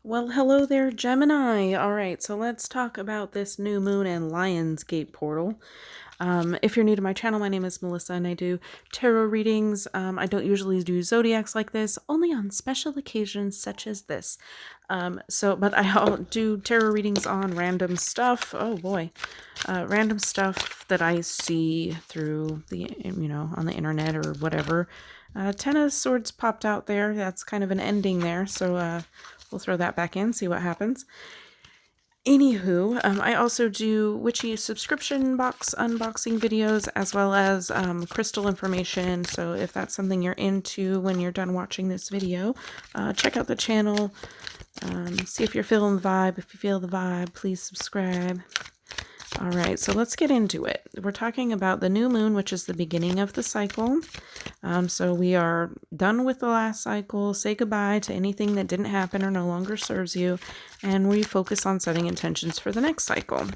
Well, hello there, Gemini. All right, so let's talk about this new moon and Lionsgate portal. If you're new to my channel, my name is Melissa and I do tarot readings. I don't usually do zodiacs like this, only on special occasions such as this. But I'll do tarot readings on random stuff. Oh boy. Random stuff that I see through on the internet or whatever. Ten of Swords popped out there. That's kind of an ending there. So we'll throw that back in, see what happens. Anywho, I also do witchy subscription box unboxing videos as well as crystal information. So if that's something you're into when you're done watching this video, check out the channel. See if you're feeling the vibe. If you feel the vibe, please subscribe. All right, so let's get into it. We're talking about the new moon, which is the beginning of the cycle. So we are done with the last cycle. Say goodbye to anything that didn't happen or no longer serves you, and we focus on setting intentions for the next cycle. All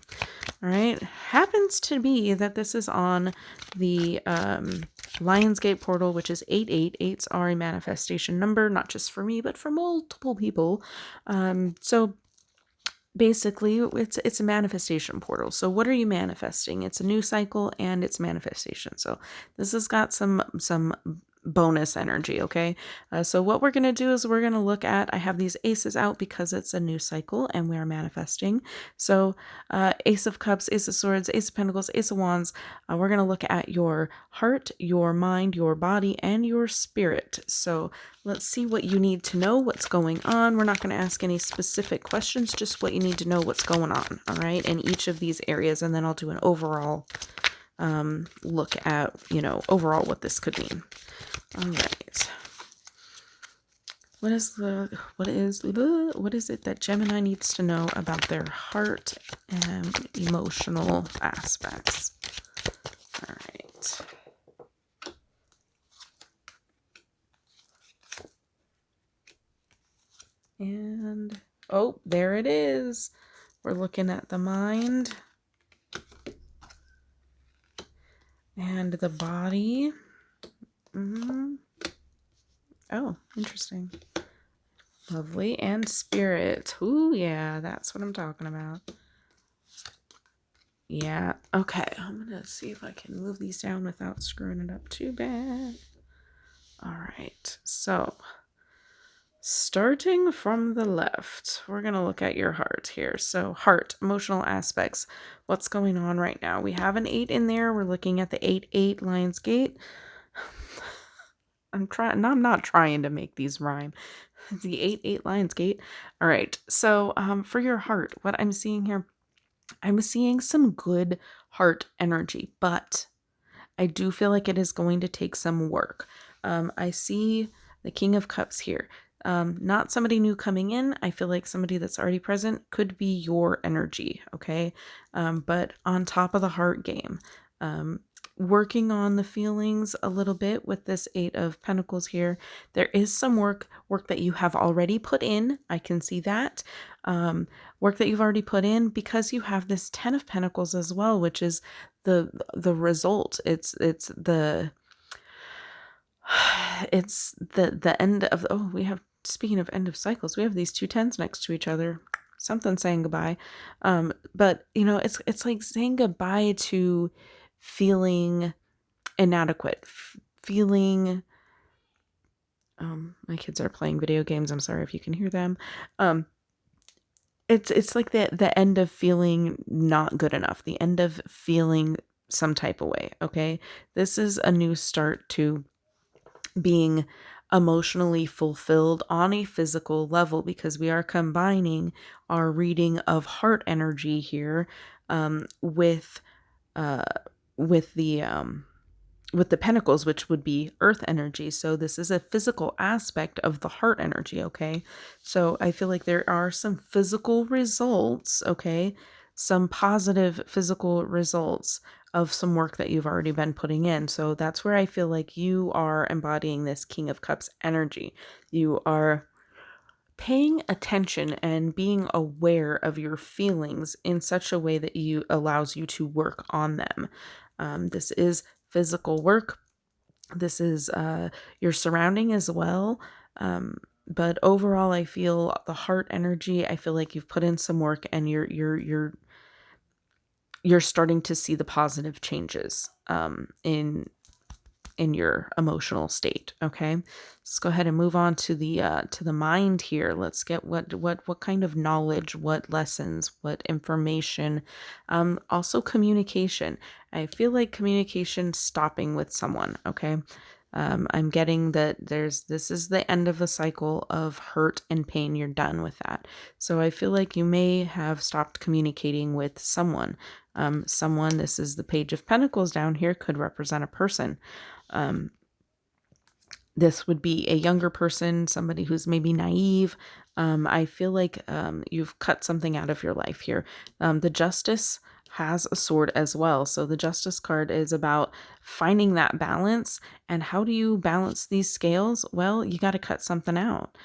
right, happens to be that this is on the Lionsgate portal, which is 888. Are a manifestation number, not just for me, but for multiple people. So basically it's a manifestation portal. So what are you manifesting? It's a new cycle and it's manifestation. So this has got some bonus energy. Okay, so what we're going to do is we're going to look at, I have these aces out because it's a new cycle and we are manifesting. So Ace of Cups, Ace of Swords, Ace of Pentacles, Ace of Wands. We're going to look at your heart, your mind, your body, and your spirit. So let's see what you need to know, what's going on. We're not going to ask any specific questions, just what you need to know what's going on, all right, in each of these areas. And then I'll do an overall look at, overall what this could mean. All right. What is it that Gemini needs to know about their heart and emotional aspects? All right. And, oh, there it is. We're looking at the mind and the body. Oh, interesting. Lovely. And spirit. Ooh, yeah, that's what I'm talking about. Yeah, okay. I'm going to see if I can move these down without screwing it up too bad. All right, so starting from the left, we're going to look at your heart here. So heart, emotional aspects. What's going on right now? We have an 8 in there. We're looking at the 8-8 Lionsgate. I'm not trying to make these rhyme. The 8-8 Lionsgate. All right, so for your heart, what I'm seeing here, I'm seeing some good heart energy, but I do feel like it is going to take some work. I see the King of Cups here. Not somebody new coming in. I feel like somebody that's already present could be your energy, okay? But on top of the heart game, working on the feelings a little bit with this 8 of Pentacles here. There is some work that you have already put in. I can see that. Work that you've already put in because you have this 10 of Pentacles as well, which is the result. It's the end of, oh, we have, speaking of end of cycles, we have these 2 10s next to each other. Something saying goodbye. But it's like saying goodbye to feeling inadequate, feeling, my kids are playing video games. I'm sorry if you can hear them. It's like the end of feeling not good enough, the end of feeling some type of way. Okay. This is a new start to being emotionally fulfilled on a physical level, because we are combining our reading of heart energy here with the pentacles, which would be earth energy. So this is a physical aspect of the heart energy. Okay, so I feel like there are some physical results, okay, some positive physical results of some work that you've already been putting in. So that's where I feel like you are embodying this King of Cups energy. You are paying attention and being aware of your feelings in such a way that allows you to work on them. This is physical work. This is your surrounding as well. But overall, I feel the heart energy. I feel like you've put in some work, and you're starting to see the positive changes in your emotional state. Okay, let's go ahead and move on to the mind here. Let's get what kind of knowledge, what lessons, what information. Also communication. I feel like communication stopping with someone. Okay, I'm getting that this is the end of a cycle of hurt and pain. You're done with that. So I feel like you may have stopped communicating with someone. Someone, this is the Page of Pentacles down here, could represent a person. Um, this would be a younger person, somebody who's maybe naive. I feel like you've cut something out of your life here. The Justice has a sword as well. So the Justice card is about finding that balance. And how do you balance these scales? Well, you got to cut something out.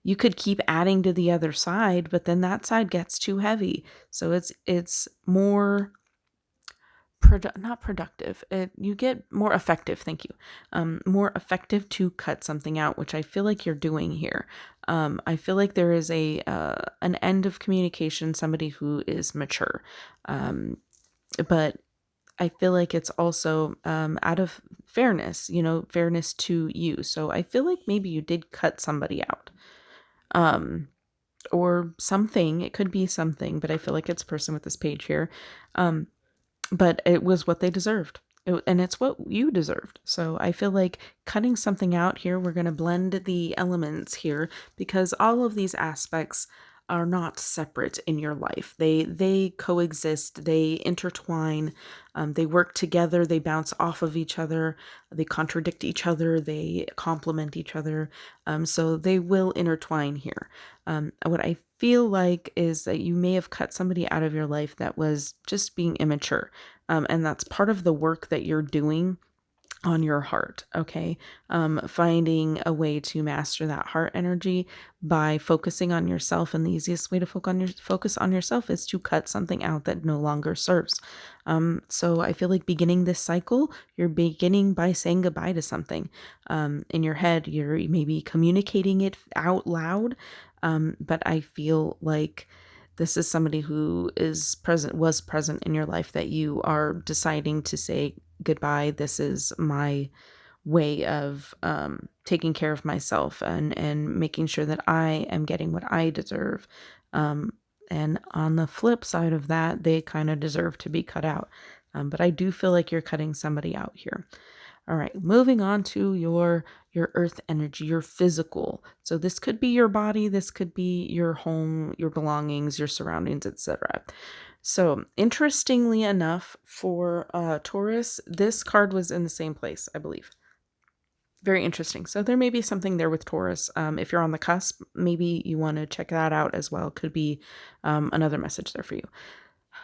You could keep adding to the other side, but then that side gets too heavy. So it's more not productive. You get more effective. Thank you. More effective to cut something out, which I feel like you're doing here. I feel like there is an end of communication, somebody who is mature. But I feel like it's also out of fairness, fairness to you. So I feel like maybe you did cut somebody out. Or something. It could be something, but I feel like it's a person with this page here. But it was what they deserved. And it's what you deserved. So I feel like cutting something out here, we're going to blend the elements here, because all of these aspects are not separate in your life. They coexist, they intertwine, they work together, they bounce off of each other, they contradict each other, they complement each other. So they will intertwine here. What I feel like is that you may have cut somebody out of your life that was just being immature. And that's part of the work that you're doing on your heart. Okay. Finding a way to master that heart energy by focusing on yourself. And the easiest way to focus on yourself is to cut something out that no longer serves. So I feel like beginning this cycle, you're beginning by saying goodbye to something. In your head, you're maybe communicating it out loud. But I feel like this is somebody who was present in your life that you are deciding to say goodbye. This is my way of taking care of myself and making sure that I am getting what I deserve. And on the flip side of that, they kind of deserve to be cut out. But I do feel like you're cutting somebody out here. All right, moving on to your earth energy, your physical. So this could be your body, this could be your home, your belongings, your surroundings, etc. So interestingly enough, for Taurus, this card was in the same place, I believe. Very interesting. So there may be something there with Taurus. If you're on the cusp, maybe you want to check that out as well. Could be another message there for you.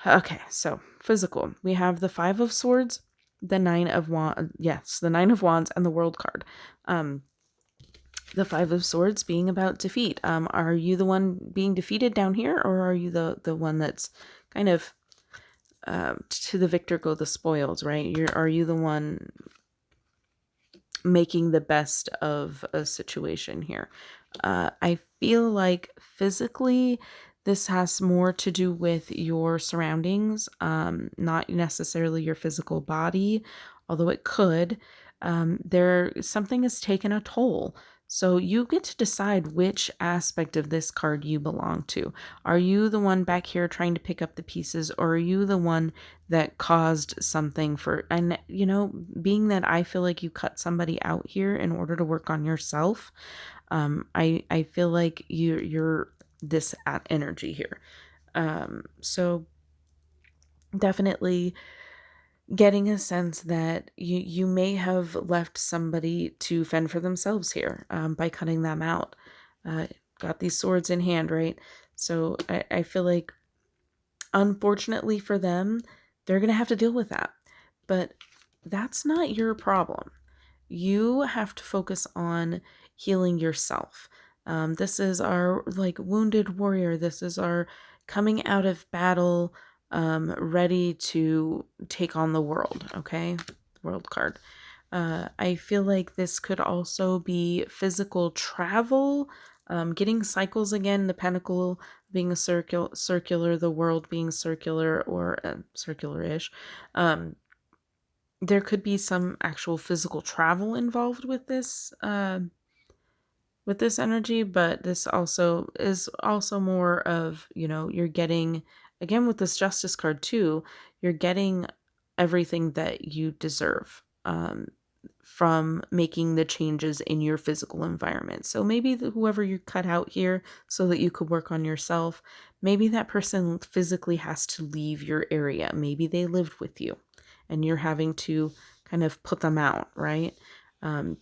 Okay, so physical. We have the Five of Swords, the Nine of Wands. Yes, the Nine of Wands and the World card. The Five of Swords being about defeat. Are you the one being defeated down here, or are you the one that's kind of to the victor go the spoils, right? Are you the one making the best of a situation here? I feel like physically this has more to do with your surroundings, not necessarily your physical body, although it could. Something has taken a toll. So you get to decide which aspect of this card you belong to. Are you the one back here trying to pick up the pieces, or are you the one that caused something and being that I feel like you cut somebody out here in order to work on yourself, I feel like you're this at energy here. So definitely getting a sense that you may have left somebody to fend for themselves here by cutting them out. Got these swords in hand, right? So I feel like, unfortunately for them, they're going to have to deal with that. But that's not your problem. You have to focus on healing yourself. This is our wounded warrior. This is our coming out of battle, ready to take on the world. Okay, world card. I feel like this could also be physical travel, getting cycles again, the pentacle being a circular, the world being circular or circular-ish. Um, there could be some actual physical travel involved with this energy, but this also is also more of, you're getting, again with this justice card too, you're getting everything that you deserve from making the changes in your physical environment. So maybe whoever you cut out here so that you could work on yourself, maybe that person physically has to leave your area. Maybe they lived with you and you're having to kind of put them out, right? Um,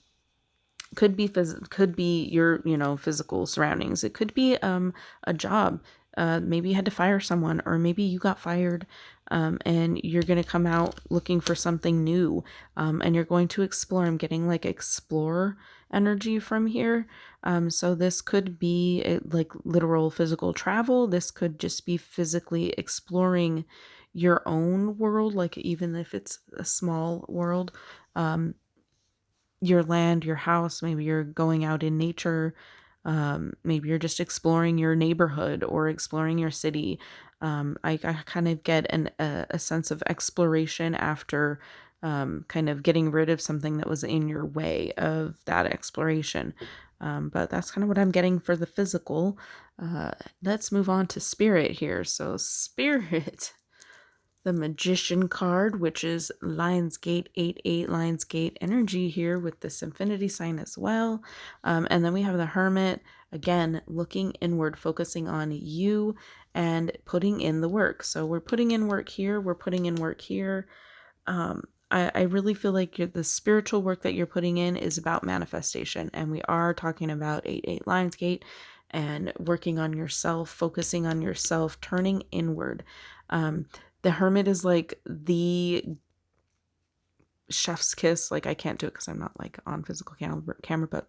could be your physical surroundings. It could be a job. Maybe you had to fire someone, or maybe you got fired, and you're going to come out looking for something new, and you're going to explore. I'm getting like explore energy from here. So this could be like literal physical travel. This could just be physically exploring your own world, like even if it's a small world. Your land, your house, maybe you're going out in nature, maybe you're just exploring your neighborhood or exploring your city. I kind of get a sense of exploration after kind of getting rid of something that was in your way of that exploration. But that's kind of what I'm getting for the physical. Let's move on to spirit here. So spirit, the Magician card, which is Lionsgate 8/8 Lionsgate energy here with this infinity sign as well. And then we have the Hermit, again, looking inward, focusing on you and putting in the work. So we're putting in work here, we're putting in work here. I really feel like the spiritual work that you're putting in is about manifestation. And we are talking about 8/8 Lionsgate and working on yourself, focusing on yourself, turning inward. The Hermit is like the chef's kiss. Like I can't do it because I'm not like on physical camera, but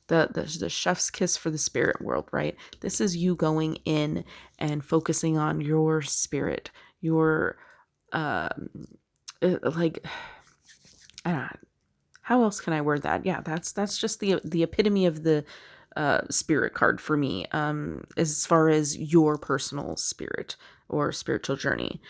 the chef's kiss for the spirit world, right? This is you going in and focusing on your spirit, your like how else can I word that? Yeah, that's just the epitome of the spirit card for me, as far as your personal spirit or spiritual journey.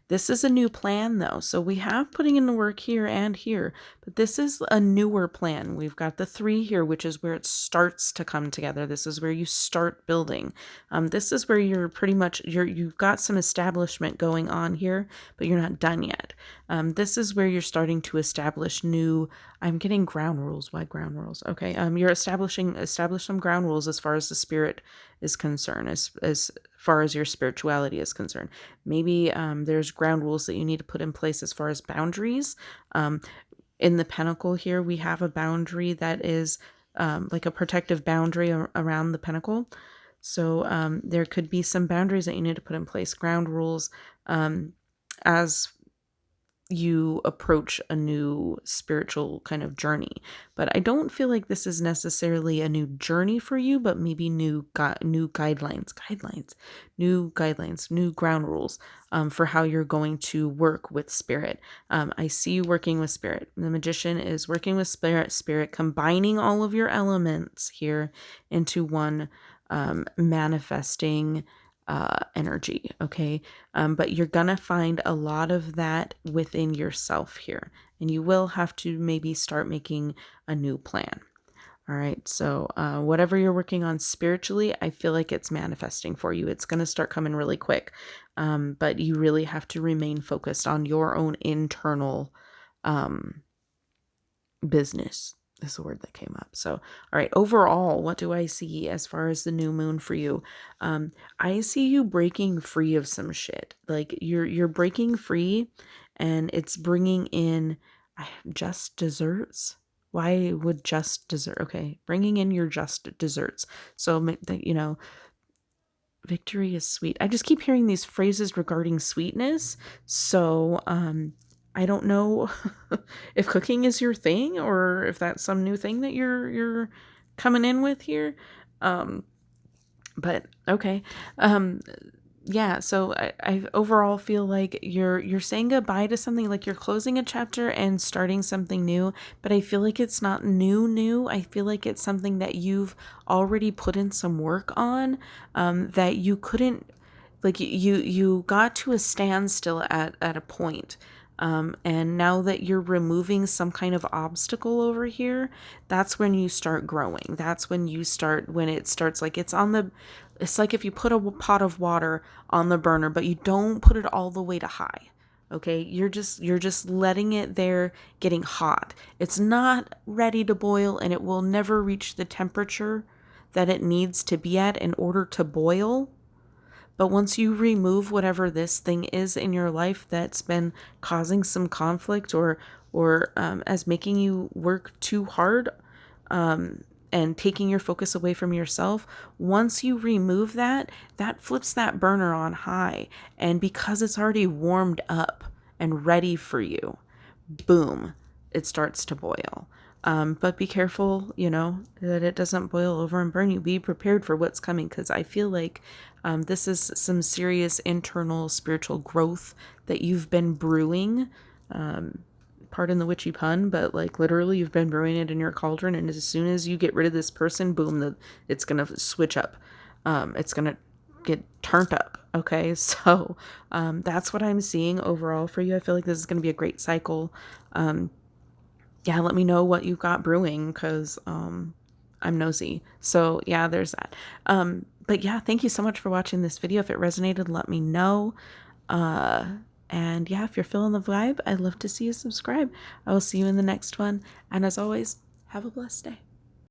This is a new plan though. So we have putting in the work here and here, but this is a newer plan. We've got the 3 here, which is where it starts to come together. This is where you start building. This is where you're pretty much, you've got some establishment going on here, but you're not done yet. This is where you're starting to establish new, I'm getting ground rules. Why ground rules? Okay. You're establish some ground rules as far as the spirit is concerned, as far as your spirituality is concerned. Maybe there's ground rules that you need to put in place as far as boundaries. In the pentacle here, we have a boundary that is like a protective boundary around the pentacle. So there could be some boundaries that you need to put in place, ground rules, as you approach a new spiritual kind of journey. But I don't feel like this is necessarily a new journey for you, but maybe new guidelines, new ground rules for how you're going to work with spirit. I see you working with spirit. The Magician is working with spirit, combining all of your elements here into one manifesting energy. Okay. But you're going to find a lot of that within yourself here, and you will have to maybe start making a new plan. All right. So whatever you're working on spiritually, I feel like it's manifesting for you. It's going to start coming really quick. But you really have to remain focused on your own internal business. Is the word that came up. So, all right, overall, what do I see as far as the new moon for you? I see you breaking free of some shit. Like you're breaking free, and it's bringing in just desserts. Why would just dessert? Okay, bringing in your just desserts. So, victory is sweet. I just keep hearing these phrases regarding sweetness. So, I don't know if cooking is your thing or if that's some new thing that you're coming in with here. But okay. yeah, so I overall feel like you're saying goodbye to something, like you're closing a chapter and starting something new, but I feel like it's not new. I feel like it's something that you've already put in some work on, that you couldn't, like you got to a standstill at a point. And now that you're removing some kind of obstacle over here, that's when you start growing. That's when you start, when it starts, like it's like if you put a pot of water on the burner, but you don't put it all the way to high. Okay, you're just letting it there, getting hot. It's not ready to boil, and it will never reach the temperature that it needs to be at in order to boil. But once you remove whatever this thing is in your life that's been causing some conflict, or as making you work too hard, and taking your focus away from yourself, once you remove that, that flips that burner on high. And because it's already warmed up and ready for you, boom, it starts to boil. But be careful, that it doesn't boil over and burn you. Be prepared for what's coming, because I feel like this is some serious internal spiritual growth that you've been brewing. Pardon the witchy pun, but like literally you've been brewing it in your cauldron, and as soon as you get rid of this person, boom, it's going to switch up. It's going to get turned up. Okay, so that's what I'm seeing overall for you. I feel like this is going to be a great cycle. Yeah, let me know what you got brewing, because I'm nosy. So yeah, there's that. But yeah, thank you so much for watching this video. If it resonated, let me know. And yeah, if you're feeling the vibe, I'd love to see you subscribe. I will see you in the next one. And as always, have a blessed day.